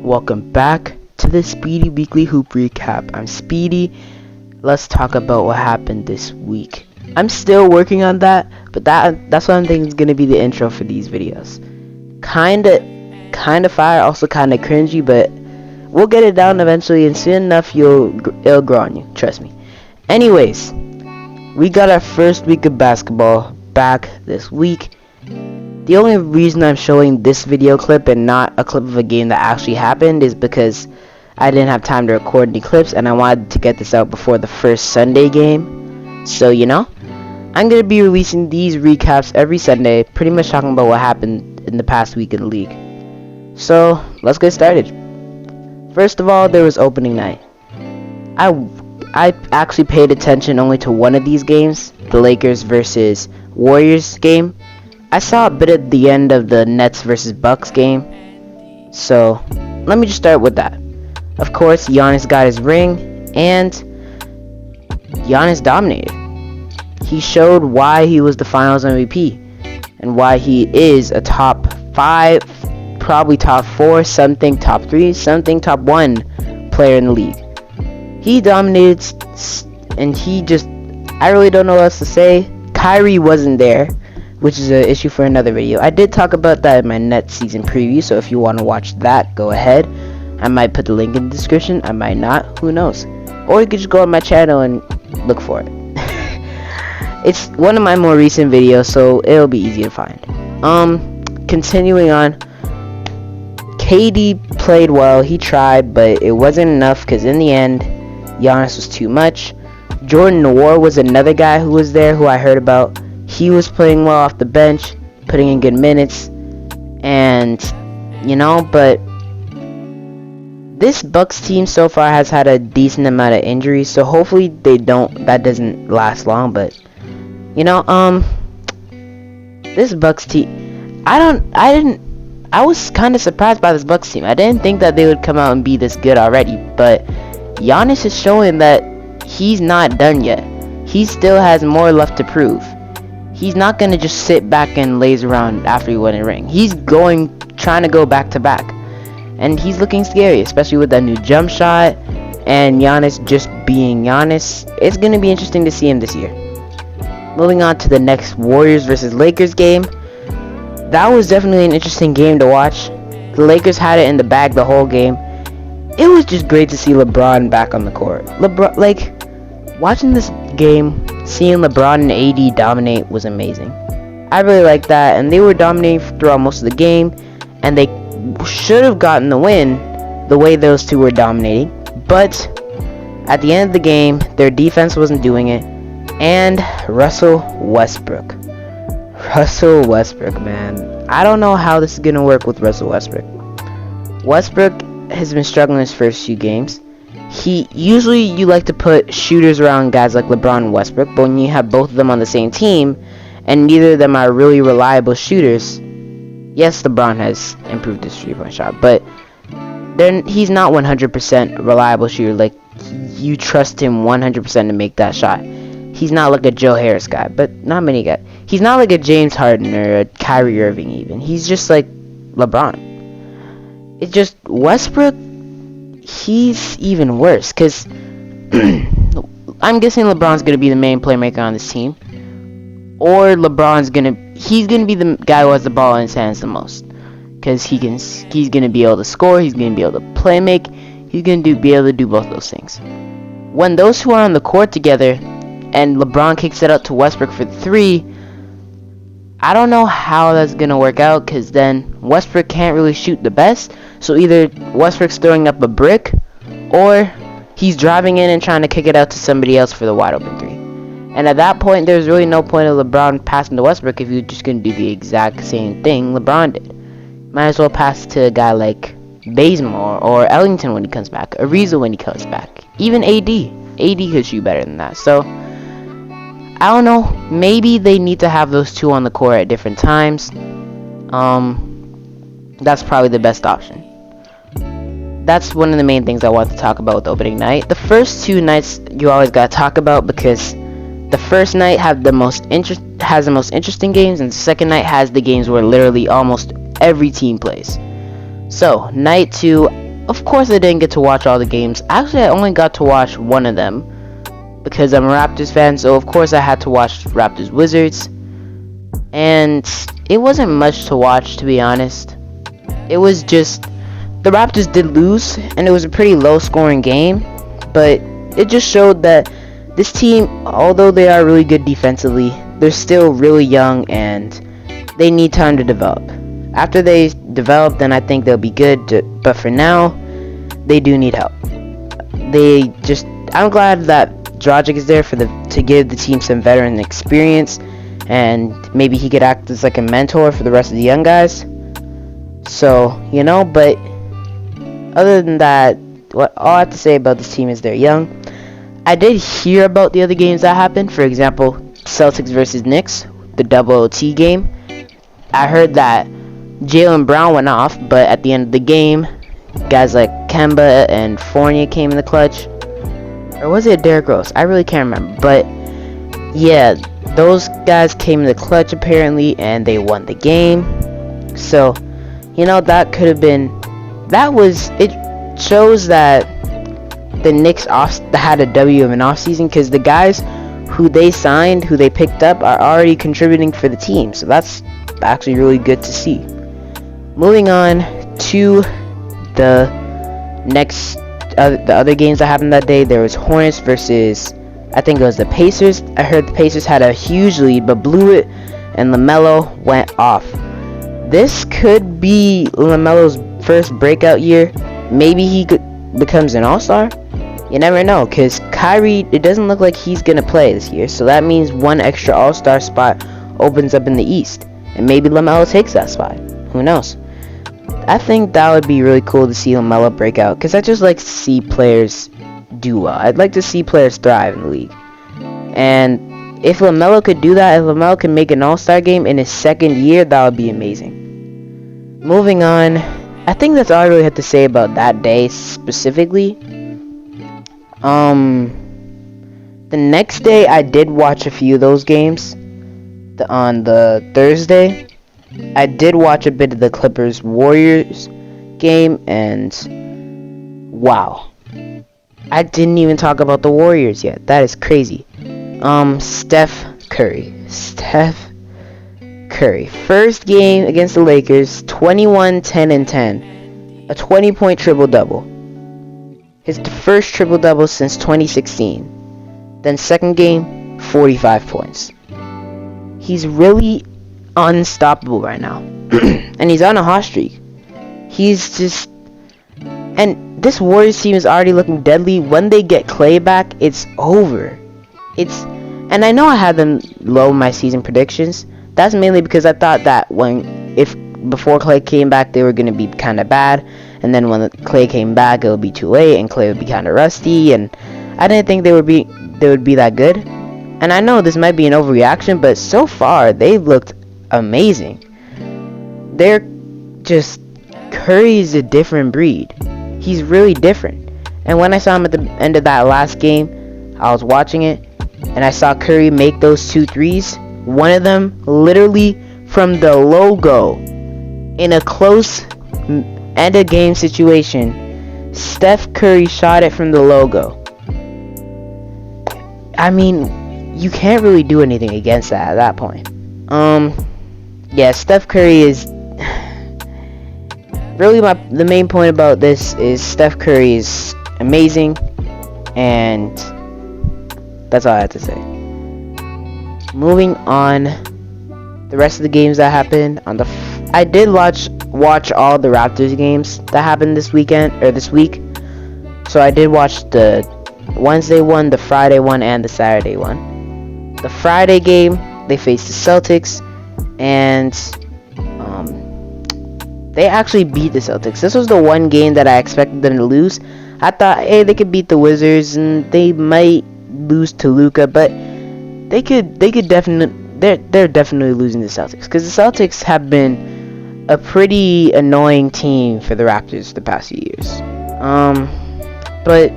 Welcome back to the Speedy Weekly Hoop Recap. I'm Speedy. Let's talk about what happened this week. I'm still working on that, but that's what I'm thinking is gonna be the intro for these videos. Kinda fire, also kinda cringy, but we'll get it down eventually, and soon enough it'll grow on you. Trust me. Anyways, we got our first week of basketball back this week. The only reason I'm showing this video clip and not a clip of a game that actually happened is because I didn't have time to record any clips and I wanted to get this out before the first Sunday game. So, I'm going to be releasing these recaps every Sunday, pretty much talking about what happened in the past week in the league. So, let's get started. First of all, there was opening night. I actually paid attention only to one of these games, the Lakers versus Warriors game. I saw a bit at the end of the Nets versus Bucks game, so let me just start with that. Of course, Giannis got his ring, and Giannis dominated. He showed why he was the Finals MVP, and why he is a top 5, probably top 4, something top 3, something top 1 player in the league. He dominated, and I really don't know what else to say. Kyrie wasn't there, which is an issue for another video. I did talk about that in my Nets season preview, so if you want to watch that, go ahead. I might put the link in the description, I might not, who knows. Or you could just go on my channel and look for it. It's one of my more recent videos, so it'll be easy to find. Continuing on, KD played well, he tried, but it wasn't enough, because in the end, Giannis was too much. Jordan Noir was another guy who was there, who I heard about. He was playing well off the bench, putting in good minutes, and, but this Bucks team so far has had a decent amount of injuries, so hopefully that doesn't last long, but, this Bucks team, I was kind of surprised by this Bucks team. I didn't think that they would come out and be this good already, but Giannis is showing that he's not done yet. He still has more left to prove. He's not going to just sit back and laze around after he won a ring. He's trying to go back to back. And he's looking scary, especially with that new jump shot and Giannis just being Giannis. It's going to be interesting to see him this year. Moving on to the next Warriors versus Lakers game. That was definitely an interesting game to watch. The Lakers had it in the bag the whole game. It was just great to see LeBron back on the court. Watching this game, seeing LeBron and AD dominate was amazing. I really liked that, and they were dominating throughout most of the game, and they should have gotten the win the way those two were dominating, but at the end of the game, their defense wasn't doing it, and Russell Westbrook, man. I don't know how this is going to work with Russell Westbrook. Westbrook has been struggling his first few games. You like to put shooters around guys like LeBron and Westbrook, but when you have both of them on the same team, and neither of them are really reliable shooters, yes, LeBron has improved his 3-point shot, but he's not 100% reliable shooter. Like, you trust him 100% to make that shot. He's not like a Joe Harris guy, but not many guys. He's not like a James Harden or a Kyrie Irving even. He's just like LeBron. It's just Westbrook, he's even worse, because I'm guessing LeBron's going to be the main playmaker on this team, or he's going to be the guy who has the ball in his hands the most, because he's going to be able to score, he's going to be able to play make, he's going to be able to do both those things. When those two are on the court together, and LeBron kicks it out to Westbrook for the 3, I don't know how that's going to work out, because then Westbrook can't really shoot the best. So either Westbrook's throwing up a brick, or he's driving in and trying to kick it out to somebody else for the wide open 3. And at that point, there's really no point of LeBron passing to Westbrook if you're just going to do the exact same thing LeBron did. Might as well pass to a guy like Bazemore or Ellington when he comes back, Ariza when he comes back, even AD. AD could shoot better than that. So I don't know, maybe they need to have those two on the court at different times. That's probably the best option. That's one of the main things I want to talk about with opening night. The first 2 nights you always gotta talk about, because the first night has the most interesting games, and the second night has the games where literally almost every team plays. So, night 2, Of course, I didn't get to watch all the games. Actually, I only got to watch one of them because I'm a Raptors fan, so of course I had to watch Raptors Wizards. And it wasn't much to watch, to be honest. It was just the Raptors did lose, and it was a pretty low-scoring game, but it just showed that this team, although they are really good defensively, they're still really young and they need time to develop. After they develop, then I think they'll be good, but for now, they do need help. I'm glad that Dragic is there to give the team some veteran experience, and maybe he could act as like a mentor for the rest of the young guys. So, but other than that, all I have to say about this team is they're young. I did hear about the other games that happened. For example, Celtics versus Knicks, the double OT game. I heard that Jaylen Brown went off, but at the end of the game, guys like Kemba and Fournier came in the clutch. Or was it Derrick Rose? I really can't remember. But yeah, those guys came in the clutch apparently, and they won the game. So, that could have been. It shows that the Knicks had a W of an offseason, because the guys who they signed, who they picked up, are already contributing for the team. So that's actually really good to see. Moving on to the other games that happened that day. There was Hornets versus, I think it was the Pacers. I heard the Pacers had a huge lead but blew it, and LaMelo went off. This could be LaMelo's first breakout year. Maybe he becomes an all-star. You never know, because Kyrie, it doesn't look like he's going to play this year. So that means one extra all-star spot opens up in the East. And maybe LaMelo takes that spot. Who knows? I think that would be really cool to see LaMelo break out, because I just like to see players do well. I'd like to see players thrive in the league. And if LaMelo could do that, if LaMelo can make an all-star game in his second year, that would be amazing. Moving on, I think that's all I really have to say about that day specifically. The next day I did watch a few of those games. On the Thursday, I did watch a bit of the Clippers-Warriors game, and wow. I didn't even talk about the Warriors yet. That is crazy. Steph Curry. First game against the Lakers, 21, 10, and 10. A 20-point triple-double. His first triple-double since 2016. Then second game, 45 points. He's really unstoppable right now. And he's on a hot streak. He's just... And this Warriors team is already looking deadly. When they get Clay back, it's over. And I know I had them low in my season predictions. That's mainly because I thought that before Clay came back, they were going to be kind of bad. And then when Clay came back, it would be too late, and Clay would be kind of rusty. And I didn't think they would be that good. And I know this might be an overreaction, but so far, they've looked amazing. Curry is a different breed. He's really different. And when I saw him at the end of that last game, I was watching it, and I saw Curry make those 2 threes. One of them literally from the logo in a close end of game situation. Steph Curry shot it from the logo. I mean, you can't really do anything against that at that point. Yeah, Steph Curry is really the main point about this is Steph Curry is amazing, and that's all I have to say. Moving on, the rest of the games that happened I did watch all the Raptors games that happened this week. So I did watch the Wednesday one, the Friday one, and the Saturday one. The Friday game, they faced the Celtics, and they actually beat the Celtics. This was the one game that I expected them to lose. I thought, hey, they could beat the Wizards, and they might lose to Luka, but they're definitely losing the Celtics, because the Celtics have been a pretty annoying team for the Raptors the past few years. But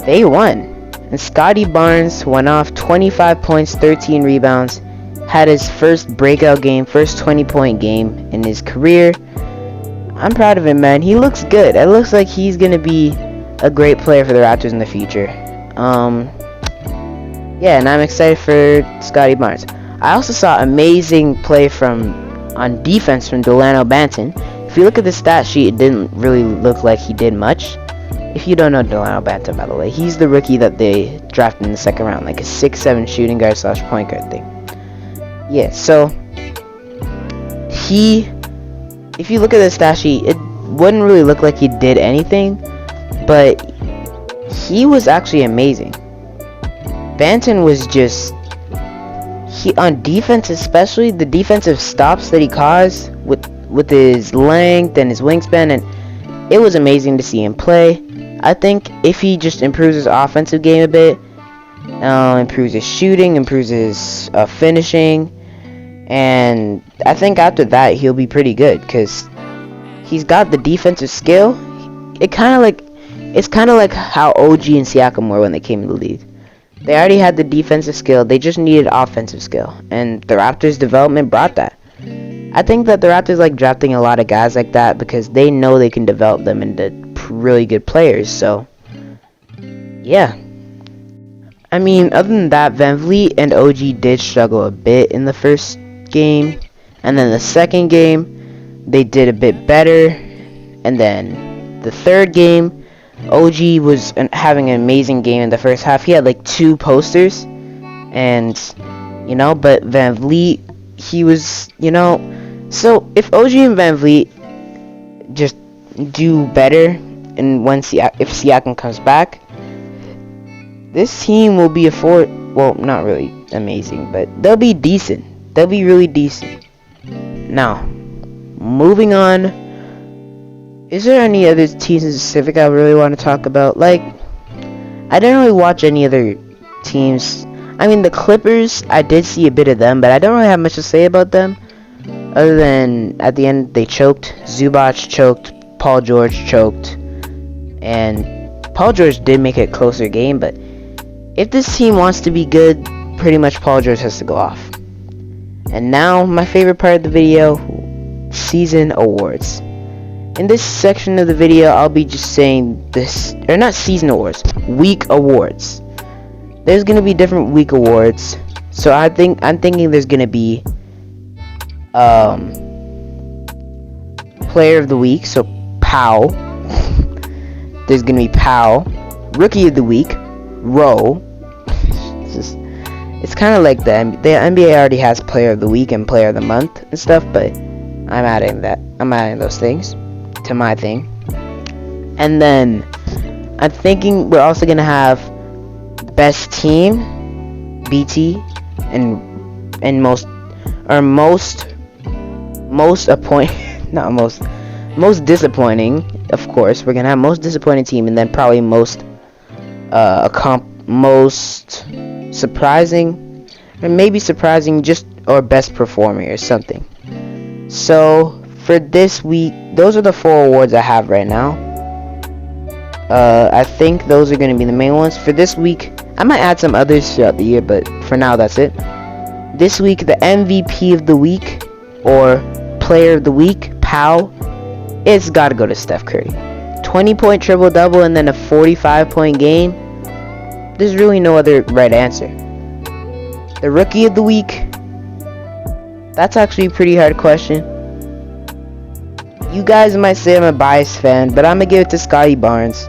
they won, and Scotty Barnes went off 25 points, 13 rebounds, had his first breakout game, first 20-point game in his career. I'm proud of him, man. He looks good. It looks like he's gonna be a great player for the Raptors in the future. Yeah, and I'm excited for Scotty Barnes. I also saw amazing play on defense from Delano Banton. If you look at the stat sheet, it didn't really look like he did much. If you don't know Delano Banton, by the way, he's the rookie that they drafted in the second round, like a 6'7" shooting guard / point guard thing. Yeah, so if you look at the stat sheet, it wouldn't really look like he did anything, but he was actually amazing. Banton was just, on defense especially, the defensive stops that he caused with his length and his wingspan, and it was amazing to see him play. I think if he just improves his offensive game a bit, improves his shooting, improves his finishing, and I think after that he'll be pretty good because he's got the defensive skill. It's kind of like how OG and Siakam were when they came in the league. They already had the defensive skill, they just needed offensive skill, and the Raptors development brought that. I think that the Raptors like drafting a lot of guys like that because they know they can develop them into really good players. So yeah, I mean, other than that, VanVleet and OG did struggle a bit in the first game, and then the second game they did a bit better, and then the third game OG was having an amazing game in the first half. He had like 2 posters, and but VanVleet, he was, so if OG and VanVleet just do better, and if Siakam comes back, this team will be well, not really amazing, but they'll be decent. They'll be really decent. Now, moving on. Is there any other teams in specific I really want to talk about? Like, I didn't really watch any other teams. I mean, the Clippers, I did see a bit of them, but I don't really have much to say about them. Other than, at the end, they choked. Zubac choked. Paul George choked. And Paul George did make it a closer game, but if this team wants to be good, pretty much Paul George has to go off. And now, my favorite part of the video, season awards. In this section of the video, I'll be just saying this, or not season awards, week awards. There's gonna be different week awards, so I'm thinking there's gonna be player of the week, so Powell. There's gonna be Powell, rookie of the week, Rowe. It's kind of like the NBA already has player of the week and player of the month and stuff, but I'm adding those things to my thing. And then I'm thinking we're also gonna have best team, BT, and most disappointing. Of course, we're gonna have most disappointing team, and then probably most surprising, or maybe surprising, or best performer or something. So for this week, those are the 4 awards I have right now. I think those are going to be the main ones. For this week, I might add some others throughout the year, but for now, that's it. This week, the MVP of the week, or player of the week, Powell, it's got to go to Steph Curry. 20-point triple-double and then a 45-point game. There's really no other right answer. The rookie of the week, that's actually a pretty hard question. You guys might say I'm a biased fan, but I'm going to give it to Scotty Barnes.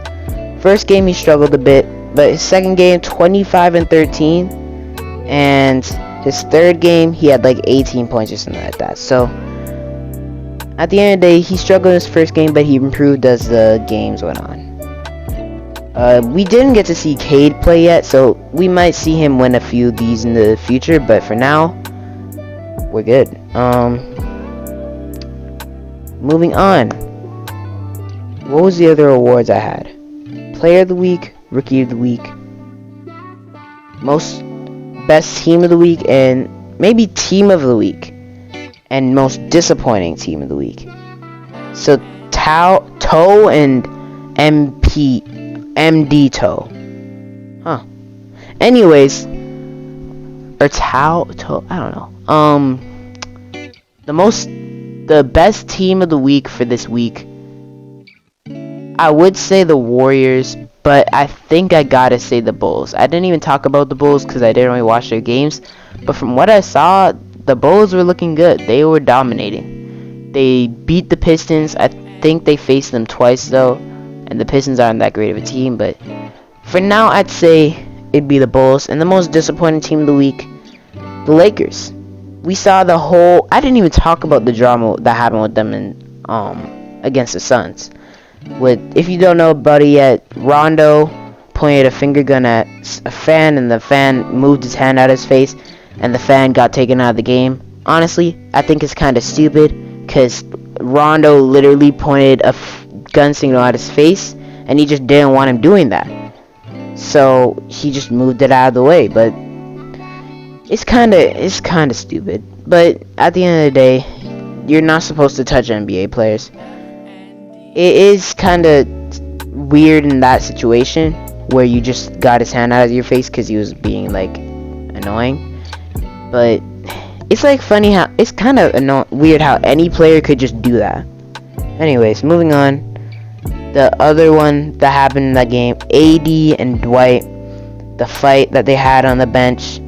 First game he struggled a bit, but his second game, 25 and 13. And his third game, he had like 18 points or something like that. So, at the end of the day, he struggled in his first game, but he improved as the games went on. We didn't get to see Cade play yet, so we might see him win a few of these in the future, but for now, we're good. Moving on. What was the other awards I had? Player of the week, rookie of the week, most best team of the week, and maybe team of the week, and most disappointing team of the week. So Toe and MD Toe. Huh. Anyways, or Toe, I don't know. The the best team of the week for this week, I would say the Warriors, but I think I gotta say the Bulls. I didn't even talk about the Bulls because I didn't really watch their games, but from what I saw, the Bulls were looking good. They were dominating. They beat the Pistons. I think they faced them twice though, and the Pistons aren't that great of a team, but for now I'd say it'd be the Bulls. And the most disappointing team of the week, the Lakers. We saw the whole, I didn't even talk about the drama that happened with them in against the Suns. If you don't know about it yet, Rondo pointed a finger gun at a fan, and the fan moved his hand out of his face, and the fan got taken out of the game. Honestly, I think it's kind of stupid, because Rondo literally pointed a gun signal at his face, and he just didn't want him doing that. So he just moved it out of the way, but it's kind of stupid. But at the end of the day, you're not supposed to touch NBA players. It is kind of weird in that situation where you just got his hand out of your face because he was being like annoying. But it's like funny how it's kind of weird how any player could just do that. Anyways, moving on. The other one that happened in that game, AD and Dwight, the fight that they had on the bench.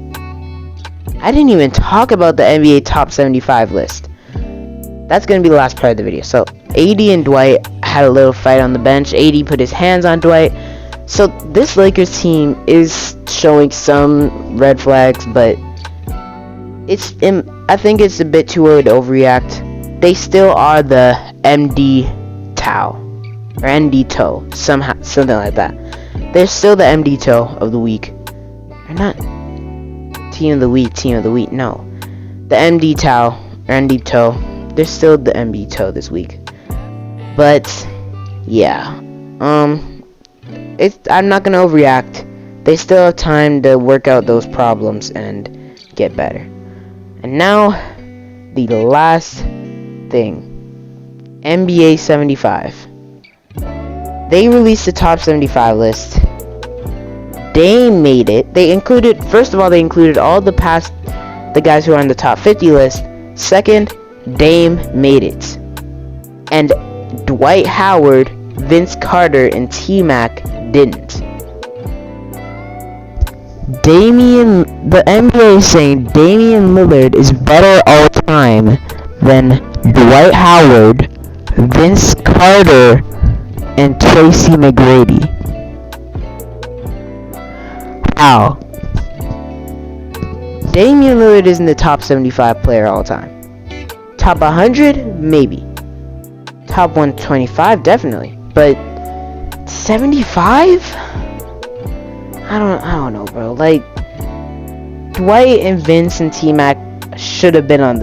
I didn't even talk about the NBA top 75 list. That's going to be the last part of the video. So, AD and Dwight had a little fight on the bench. AD put his hands on Dwight. So, this Lakers team is showing some red flags, but I think it's a bit too early to overreact. They still are the MD Tau, or MD Toe, something like that. They're still the MD Toe of the week. They're not team of the week, no. The MD Tau, or MD Toe, they're still the MD Toe this week. But, yeah. I'm not gonna overreact. They still have time to work out those problems and get better. And now, the last thing. NBA 75. They released the top 75 list. Dame made it. First of all, they included all the guys who are on the top 50 list. Second, Dame made it. And Dwight Howard, Vince Carter, and T-Mac didn't. The NBA is saying Damian Lillard is better all time than Dwight Howard, Vince Carter, and Tracy McGrady. How? Damian Lillard isn't the top 75 player all time. Top 100? Maybe. Top 125? Definitely. But 75? I don't know, bro. Like, Dwight and Vince and T-Mac should have been on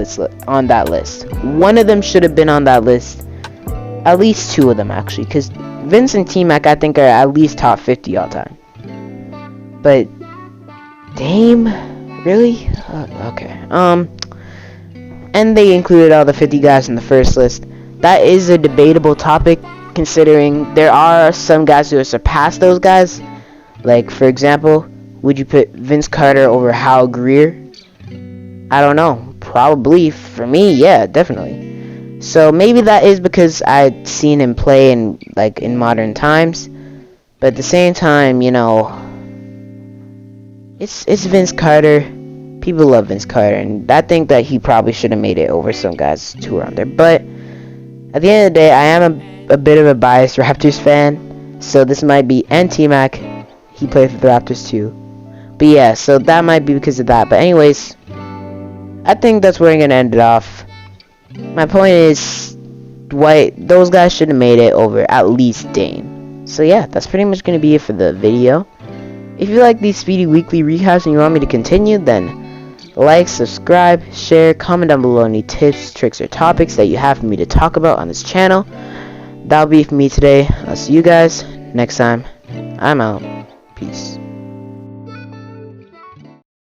that list. One of them should have been on that list. At least two of them, actually, because Vince and T-Mac, I think, are at least top 50 all time. But Dame, really? Okay. And they included all the 50 guys in the first list. That is a debatable topic, considering there are some guys who have surpassed those guys. Like, for example, would you put Vince Carter over Hal Greer? I don't know. Probably. For me, yeah, definitely. So maybe that is because I'd seen him play in modern times. But at the same time, you know, it's Vince Carter. People love Vince Carter, and I think that he probably should have made it over some guys who are on there. But at the end of the day, I am a bit of a biased Raptors fan, so this might be T-Mac. He played for the Raptors too. But yeah, so that might be because of that. But anyways, I think that's where I'm gonna end it off. My point is, Dwight, those guys should have made it over at least Dame. So yeah, that's pretty much gonna be it for the video. If you like these Speedy weekly recaps and you want me to continue, then like, subscribe, share, comment down below any tips, tricks, or topics that you have for me to talk about on this channel. That'll be it for me today. I'll see you guys next time. I'm out. Peace.